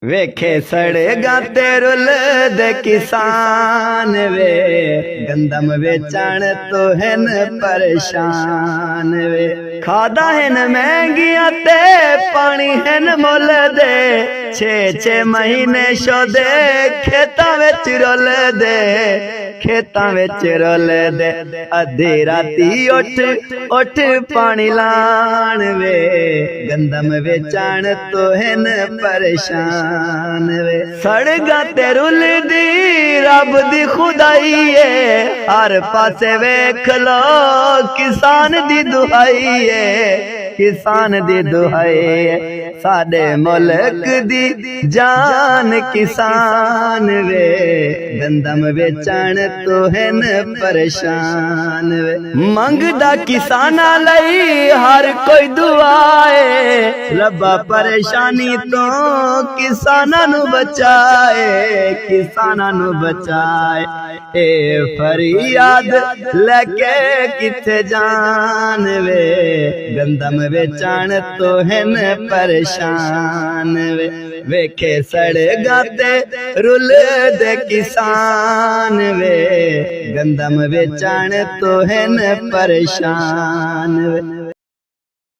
वेखे सड़ेगा ते रुल दे किसान वे, गंदम बेचण तो हैन परेशान वे। खादा हैन महंगियां ते पानी हैन मुल दे, 6-6 महीने शोदे खेतां विच रुल दे, खेतां विच रुल दे। अधी राती उठ उठ पानी लाण वे, गंदम बेचण तो हैन परेशान वे। सड़गां ते रुल दी रब दी खुदाई है, हर पासे वेख लो किसान दी दुहाई है, किसान दी दुहाई है। साडे मुल्क दी जान किसान वे, गंदम बेचण तो हैन परेशान वे। मंगदा किसाना लई हर कोई दुआए, रब्बा परेशानी तो किसाना नु बचाए, किसाना नु बचाए। ए फरियाद लेके किथे जान वे, गंदम बेचण तो हैन परेशान वे। वेखे सड़गां ते रुल दे किसान वे, गंदम बेचण तो हैन परेशान वे।